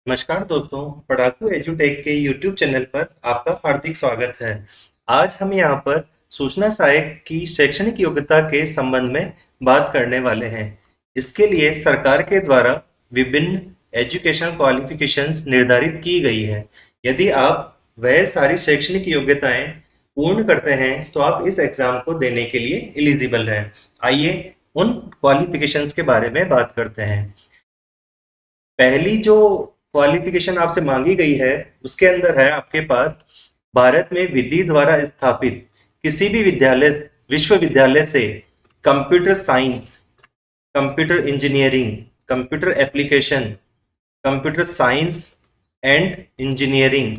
नमस्कार दोस्तों, पढ़ाकू एजुटेक के YouTube चैनल पर आपका हार्दिक स्वागत है। आज हम यहाँ पर सूचना सहायक की शैक्षणिक योग्यता के संबंध में बात करने वाले हैं। इसके लिए सरकार के द्वारा विभिन्न एजुकेशनल क्वालिफिकेशंस निर्धारित की गई है। यदि आप वह सारी शैक्षणिक योग्यताएं पूर्ण करते हैं तो आप इस एग्जाम को देने के लिए एलिजिबल हैं। आइए उन क्वालिफिकेशंस के बारे में बात करते हैं। पहली जो क्वालिफिकेशन आपसे मांगी गई है उसके अंदर है आपके पास भारत में विधि द्वारा स्थापित किसी भी विद्यालय विश्वविद्यालय से computer science, computer engineering, computer application, computer science and engineering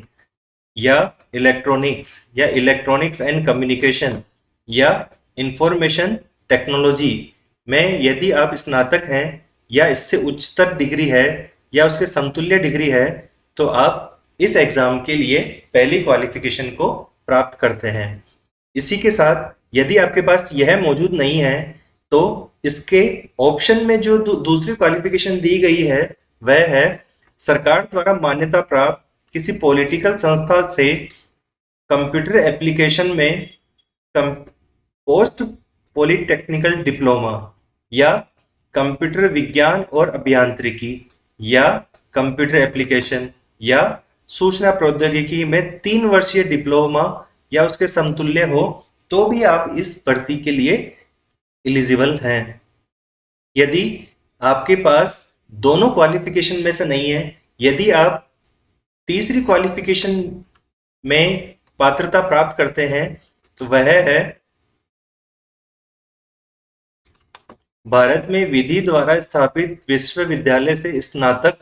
या इलेक्ट्रॉनिक्स एंड कम्युनिकेशन या इंफॉर्मेशन टेक्नोलॉजी में यदि आप स्नातक हैं या इससे उच्चतर डिग्री है या उसके समतुल्य डिग्री है तो आप इस एग्जाम के लिए पहली क्वालिफिकेशन को प्राप्त करते हैं। इसी के साथ यदि आपके पास यह मौजूद नहीं है तो इसके ऑप्शन में जो दूसरी क्वालिफिकेशन दी गई है वह है सरकार द्वारा मान्यता प्राप्त किसी पॉलिटिकल संस्था से कंप्यूटर एप्लीकेशन में पोस्ट पॉलिटेक्निकल डिप्लोमा या कंप्यूटर विज्ञान और अभियांत्रिकी या कंप्यूटर एप्लीकेशन या सूचना प्रौद्योगिकी में 3 वर्षीय डिप्लोमा या उसके समतुल्य हो तो भी आप इस भर्ती के लिए एलिजिबल हैं। यदि आपके पास दोनों क्वालिफिकेशन में से नहीं है, यदि आप तीसरी क्वालिफिकेशन में पात्रता प्राप्त करते हैं तो वह है भारत में विधि द्वारा स्थापित विश्वविद्यालय से स्नातक,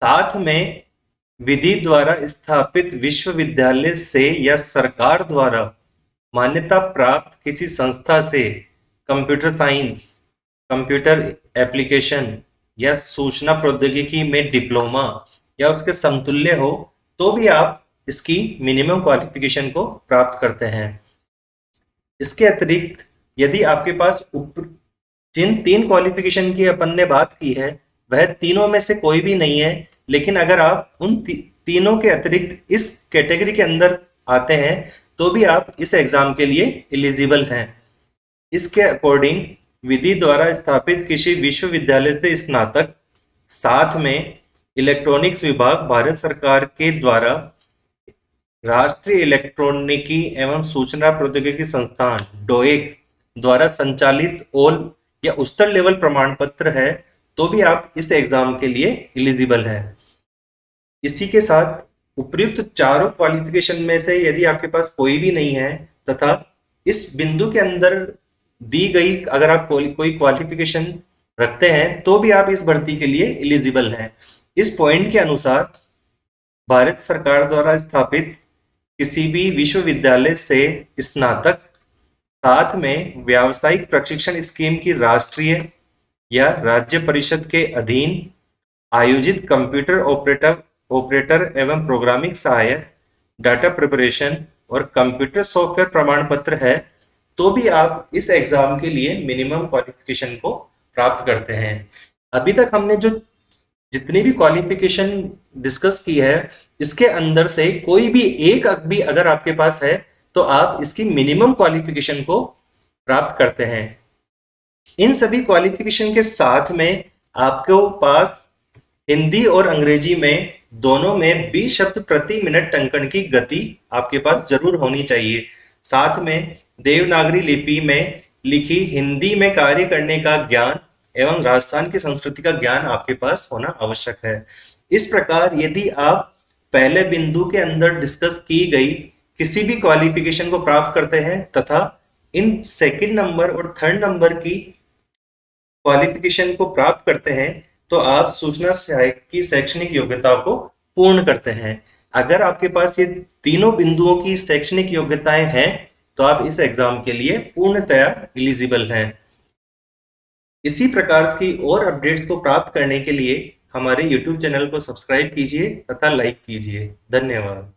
साथ में विधि द्वारा स्थापित विश्वविद्यालय से या सरकार द्वारा मान्यता प्राप्त किसी संस्था से कंप्यूटर साइंस, कंप्यूटर एप्लीकेशन या सूचना प्रौद्योगिकी में डिप्लोमा या उसके समतुल्य हो तो भी आप इसकी मिनिमम क्वालिफिकेशन को प्राप्त करते हैं। इसके अतिरिक्त यदि आपके पास जिन 3 क्वालिफिकेशन की अपन ने बात की है वह तीनों में से कोई भी नहीं है, लेकिन अगर आप उन तीनों के अतिरिक्त इस कैटेगरी के अंदर आते हैं तो भी आप इस एग्जाम के लिए एलिजिबल हैं। इसके अकॉर्डिंग विधि द्वारा स्थापित किसी विश्वविद्यालय से स्नातक, साथ में इलेक्ट्रॉनिक्स विभाग भारत सरकार के द्वारा राष्ट्रीय इलेक्ट्रॉनिकी एवं सूचना प्रौद्योगिकी संस्थान डोएक द्वारा संचालित ऑल या उच्चतर लेवल प्रमाण पत्र है तो भी आप इस एग्जाम के लिए एलिजिबल हैं। इसी के साथ उपयुक्त चारों क्वालिफिकेशन में से यदि आपके पास कोई भी नहीं है तथा इस बिंदु के अंदर दी गई अगर आप कोई क्वालिफिकेशन रखते हैं तो भी आप इस भर्ती के लिए एलिजिबल हैं। इस पॉइंट के अनुसार भारत सरकार द्वारा स्थापित किसी भी विश्वविद्यालय से स्नातक, साथ में व्यावसायिक प्रशिक्षण स्कीम की राष्ट्रीय या राज्य परिषद के अधीन आयोजित कंप्यूटर ऑपरेटर एवं प्रोग्रामिंग सहायक, डाटा प्रिपरेशन और कंप्यूटर सॉफ्टवेयर प्रमाण पत्र है तो भी आप इस एग्जाम के लिए मिनिमम क्वालिफिकेशन को प्राप्त करते हैं। अभी तक हमने जो जितनी भी क्वालिफिकेशन डिस्कस की है इसके अंदर से कोई भी एक भी अगर आपके पास है तो आप इसकी मिनिमम क्वालिफिकेशन को प्राप्त करते हैं। इन सभी क्वालिफिकेशन के साथ में आपके पास हिंदी और अंग्रेजी में दोनों में 20 शब्द प्रति मिनट टंकण की गति आपके पास जरूर होनी चाहिए। साथ में देवनागरी लिपि में लिखी हिंदी में कार्य करने का ज्ञान एवं राजस्थान की संस्कृति का ज्ञान आपके पास होना आवश्यक है। इस प्रकार यदि आप पहले बिंदु के अंदर डिस्कस की गई किसी भी क्वालिफिकेशन को प्राप्त करते हैं तथा इन सेकंड नंबर और थर्ड नंबर की क्वालिफिकेशन को प्राप्त करते हैं तो आप सूचना सहायक की शैक्षणिक योग्यता को पूर्ण करते हैं। अगर आपके पास ये तीनों बिंदुओं की शैक्षणिक योग्यताएं हैं तो आप इस एग्जाम के लिए पूर्णतया एलिजिबल हैं। इसी प्रकार की और अपडेट्स को प्राप्त करने के लिए हमारे YouTube चैनल को सब्सक्राइब कीजिए तथा लाइक कीजिए। धन्यवाद।